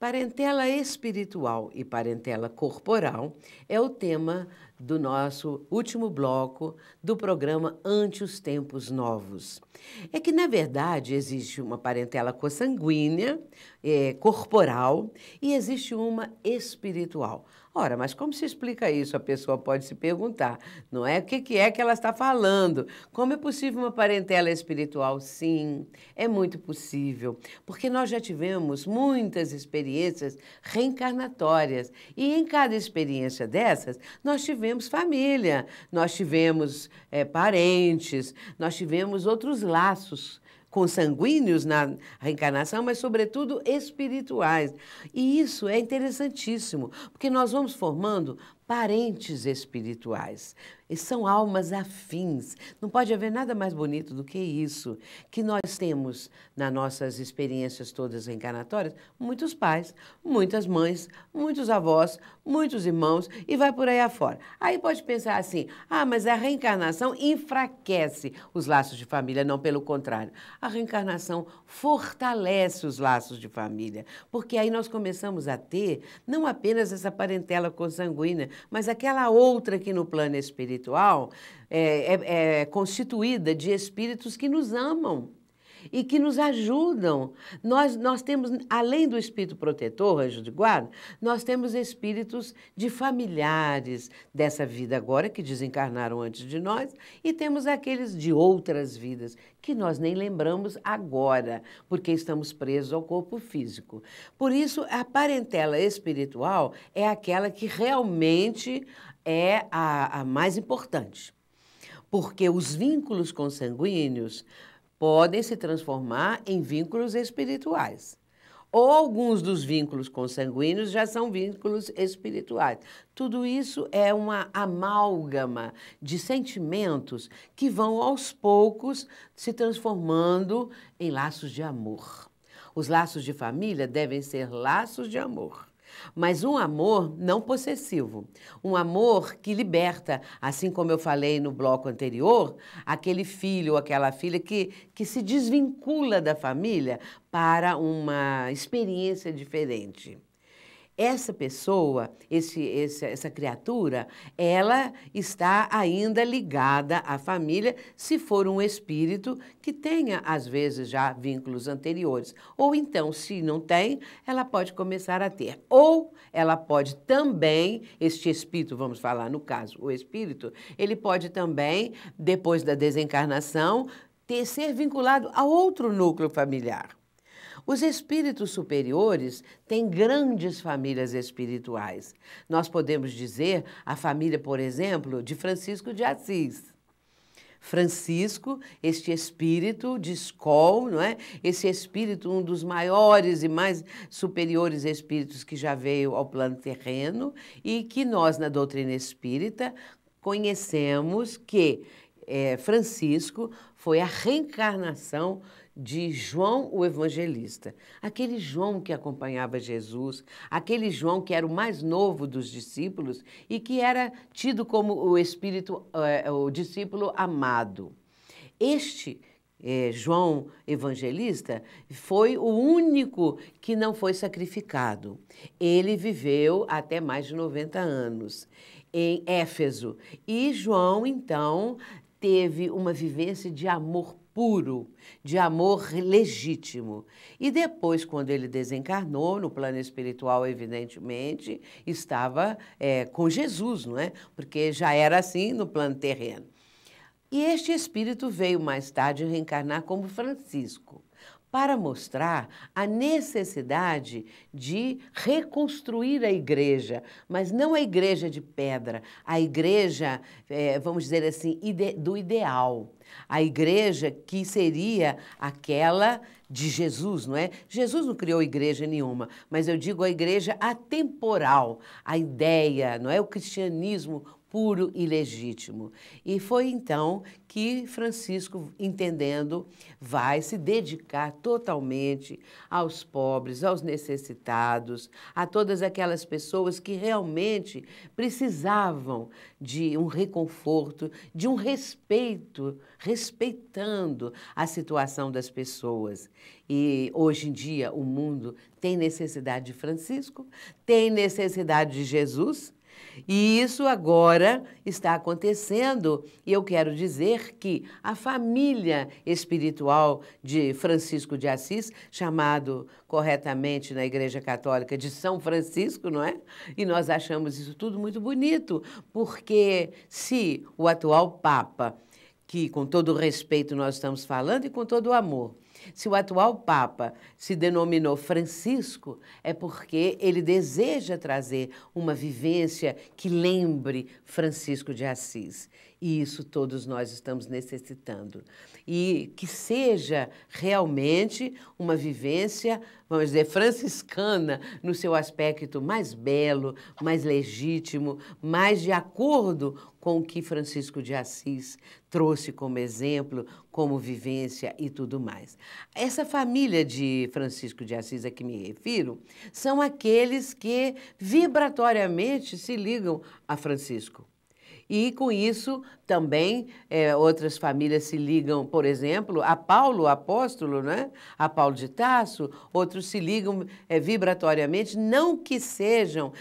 Parentela espiritual e parentela corporal é o tema do nosso último bloco do programa Ante os Tempos Novos. É que, na verdade, existe uma parentela consanguínea, corporal, e existe uma espiritual. Ora, mas como se explica isso? A pessoa pode se perguntar, não é? O que é que ela está falando? Como é possível uma parentela espiritual? Sim, é muito possível, porque nós já tivemos muitas experiências reencarnatórias e em cada experiência dessas nós tivemos família, nós tivemos parentes, nós tivemos outros laços consanguíneos na reencarnação, mas, sobretudo, espirituais. E isso é interessantíssimo, porque nós vamos formando parentes espirituais. E são almas afins. Não pode haver nada mais bonito do que isso, que nós temos nas nossas experiências todas reencarnatórias, muitos pais, muitas mães, muitos avós, muitos irmãos, e vai por aí afora. Aí pode pensar assim, mas a reencarnação enfraquece os laços de família. Não, pelo contrário. A reencarnação fortalece os laços de família, porque aí nós começamos a ter não apenas essa parentela consanguínea, mas aquela outra que no plano espiritual é constituída de espíritos que nos amam e que nos ajudam. Nós temos, além do espírito protetor, anjo de guarda, nós temos espíritos de familiares dessa vida agora, que desencarnaram antes de nós, e temos aqueles de outras vidas, que nós nem lembramos agora, porque estamos presos ao corpo físico. Por isso, a parentela espiritual é aquela que realmente é a mais importante, porque os vínculos consanguíneos podem se transformar em vínculos espirituais. Ou alguns dos vínculos consanguíneos já são vínculos espirituais. Tudo isso é uma amálgama de sentimentos que vão, aos poucos, se transformando em laços de amor. Os laços de família devem ser laços de amor. Mas um amor não possessivo, um amor que liberta, assim como eu falei no bloco anterior, aquele filho ou aquela filha que se desvincula da família para uma experiência diferente. Essa pessoa, essa criatura, ela está ainda ligada à família, se for um espírito que tenha, às vezes, já vínculos anteriores. Ou então, se não tem, ela pode começar a ter. Ou ela pode também, este espírito, vamos falar no caso, o espírito, ele pode também, depois da desencarnação, ser vinculado a outro núcleo familiar. Os espíritos superiores têm grandes famílias espirituais. Nós podemos dizer a família, por exemplo, de Francisco de Assis. Francisco, este espírito de Skol, não é? Esse espírito, um dos maiores e mais superiores espíritos que já veio ao plano terreno e que nós, na doutrina espírita, conhecemos que Francisco foi a reencarnação de João o Evangelista, aquele João que acompanhava Jesus, aquele João que era o mais novo dos discípulos e que era tido como o discípulo amado. Este João Evangelista foi o único que não foi sacrificado. Ele viveu até mais de 90 anos em Éfeso e João, então, teve uma vivência de amor puro, de amor legítimo. E depois, quando ele desencarnou, no plano espiritual, evidentemente, estava com Jesus, não é? Porque já era assim no plano terreno. E este espírito veio mais tarde reencarnar como Francisco, para mostrar a necessidade de reconstruir a igreja, mas não a igreja de pedra, a igreja, vamos dizer assim, do ideal. A igreja que seria aquela de Jesus, não é? Jesus não criou igreja nenhuma, mas eu digo a igreja atemporal, a ideia, não é? O cristianismo puro e legítimo. E foi então que Francisco, entendendo, vai se dedicar totalmente aos pobres, aos necessitados, a todas aquelas pessoas que realmente precisavam de um reconforto, de um respeito, respeitando a situação das pessoas. E hoje em dia o mundo tem necessidade de Francisco, tem necessidade de Jesus, e isso agora está acontecendo, e eu quero dizer que a família espiritual de Francisco de Assis, chamado corretamente na Igreja Católica de São Francisco, não é? E nós achamos isso tudo muito bonito, porque se o atual Papa, que com todo o respeito nós estamos falando e com todo o amor, se o atual Papa se denominou Francisco, é porque ele deseja trazer uma vivência que lembre Francisco de Assis. E isso todos nós estamos necessitando. E que seja realmente uma vivência, vamos dizer, franciscana, no seu aspecto mais belo, mais legítimo, mais de acordo com o que Francisco de Assis trouxe como exemplo, como vivência e tudo mais. Essa família de Francisco de Assis a que me refiro são aqueles que vibratoriamente se ligam a Francisco. E, com isso, também outras famílias se ligam, por exemplo, a Paulo, o apóstolo, né? A Paulo de Tarso, outros se ligam vibratoriamente, não que estejam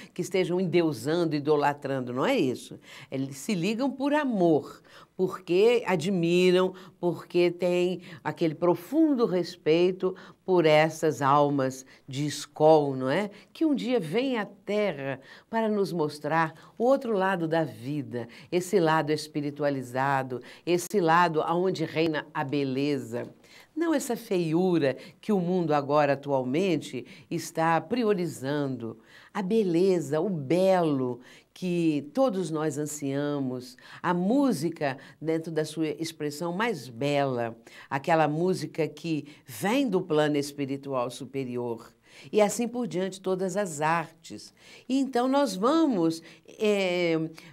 endeusando, idolatrando, não é isso. Eles se ligam por amor, porque admiram, porque têm aquele profundo respeito por essas almas de escol, não é? Que um dia vêm à Terra para nos mostrar o outro lado da vida, esse lado espiritualizado, esse lado onde reina a beleza. Não essa feiura que o mundo agora atualmente está priorizando. A beleza, o belo que todos nós ansiamos, a música dentro da sua expressão mais bela, aquela música que vem do plano espiritual superior. E assim por diante, todas as artes. E então nós vamos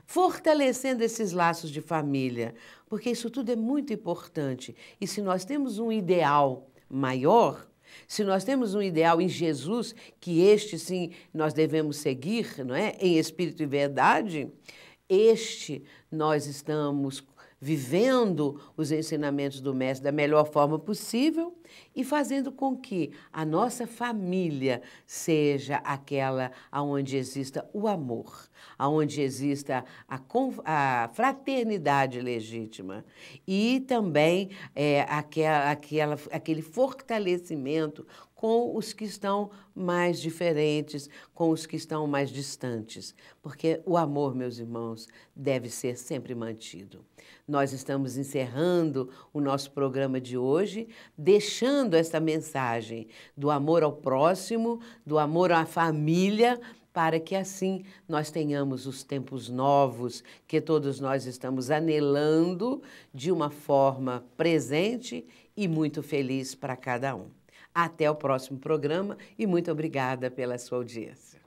fortalecendo esses laços de família, porque isso tudo é muito importante. E se nós temos um ideal maior, se nós temos um ideal em Jesus, que este sim nós devemos seguir, não é? Em espírito e verdade, nós estamos vivendo os ensinamentos do Mestre da melhor forma possível e fazendo com que a nossa família seja aquela onde exista o amor, onde exista a fraternidade legítima e também aquele fortalecimento com os que estão mais diferentes, com os que estão mais distantes, porque o amor, meus irmãos, deve ser sempre mantido. Nós estamos encerrando o nosso programa de hoje, deixando essa mensagem do amor ao próximo, do amor à família, para que assim nós tenhamos os tempos novos que todos nós estamos anelando de uma forma presente e muito feliz para cada um. Até o próximo programa e muito obrigada pela sua audiência.